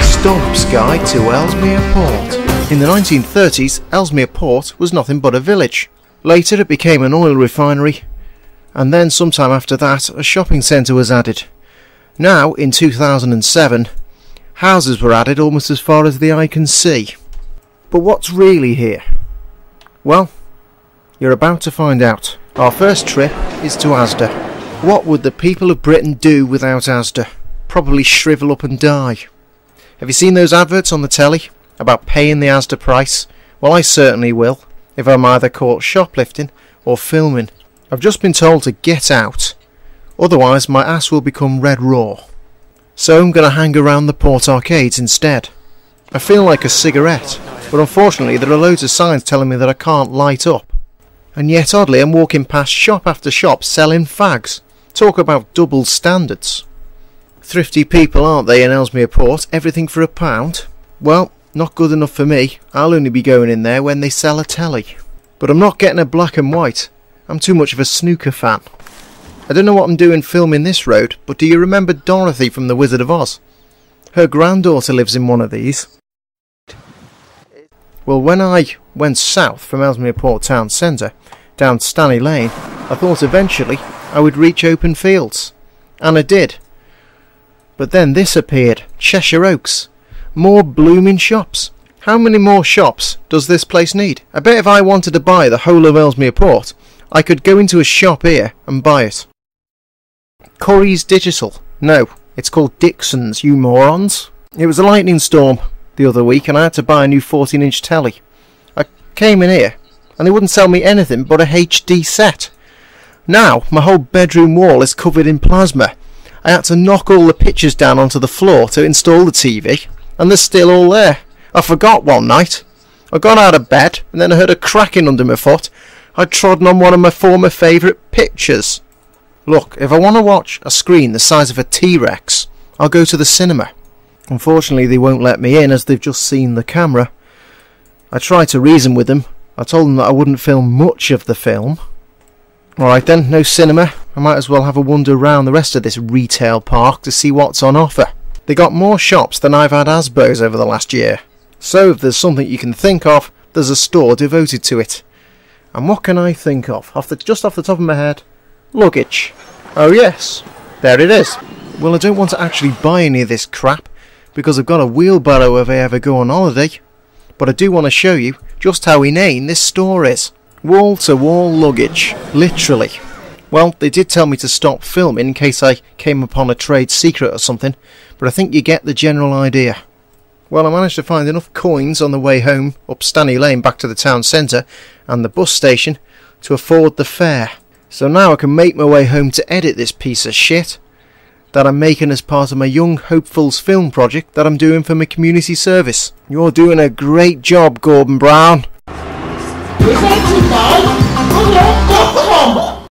STOMP's Guide to Ellesmere Port. In the 1930s, Ellesmere Port was nothing but a village. Later it became an oil refinery, and then sometime after that a shopping centre was added. Now, in 2007, houses were added almost as far as the eye can see. But what's really here? Well, you're about to find out. Our first trip is to Asda. What would the people of Britain do without Asda? Probably shrivel up and die. Have you seen those adverts on the telly about paying the Asda price? Well, I certainly will, if I'm either caught shoplifting or filming. I've just been told to get out, otherwise my ass will become red raw. So I'm going to hang around the port arcades instead. I feel like a cigarette, but unfortunately there are loads of signs telling me that I can't light up. And yet oddly I'm walking past shop after shop selling fags. Talk about double standards. Thrifty people, aren't they, in Ellesmere Port? Everything for £1? Well, not good enough for me. I'll only be going in there when they sell a telly. But I'm not getting a black and white. I'm too much of a snooker fan. I don't know what I'm doing filming this road, but do you remember Dorothy from The Wizard of Oz? Her granddaughter lives in one of these. Well, when I went south from Ellesmere Port town centre, down Stanley Lane, I thought eventually I would reach open fields. And I did. But then this appeared, Cheshire Oaks. More blooming shops. How many more shops does this place need? I bet if I wanted to buy the whole of Ellesmere Port, I could go into a shop here and buy it. Curry's Digital. No, it's called Dixon's, you morons. It was a lightning storm the other week and I had to buy a new 14-inch telly. I came in here and they wouldn't sell me anything but a HD set. Now my whole bedroom wall is covered in plasma. I had to knock all the pictures down onto the floor to install the TV, and they're still all there. I forgot one night. I got out of bed and then I heard a cracking under my foot. I'd trodden on one of my former favourite pictures. Look, if I want to watch a screen the size of a T-Rex, I'll go to the cinema. Unfortunately they won't let me in as they've just seen the camera. I tried to reason with them. I told them that I wouldn't film much of the film. Alright then, no cinema. I might as well have a wander round the rest of this retail park to see what's on offer. They got more shops than I've had Asbos over the last year. So if there's something you can think of, there's a store devoted to it. And what can I think of? Just off the top of my head? Luggage. Oh yes, there it is. Well, I don't want to actually buy any of this crap, because I've got a wheelbarrow if I ever go on holiday. But I do want to show you just how inane this store is. Wall-to-wall luggage, literally. Well, they did tell me to stop filming in case I came upon a trade secret or something, but I think you get the general idea. Well, I managed to find enough coins on the way home up Stanley Lane back to the town centre and the bus station to afford the fare. So now I can make my way home to edit this piece of shit that I'm making as part of my Young Hopefuls film project that I'm doing for my community service. You're doing a great job, Gordon Brown.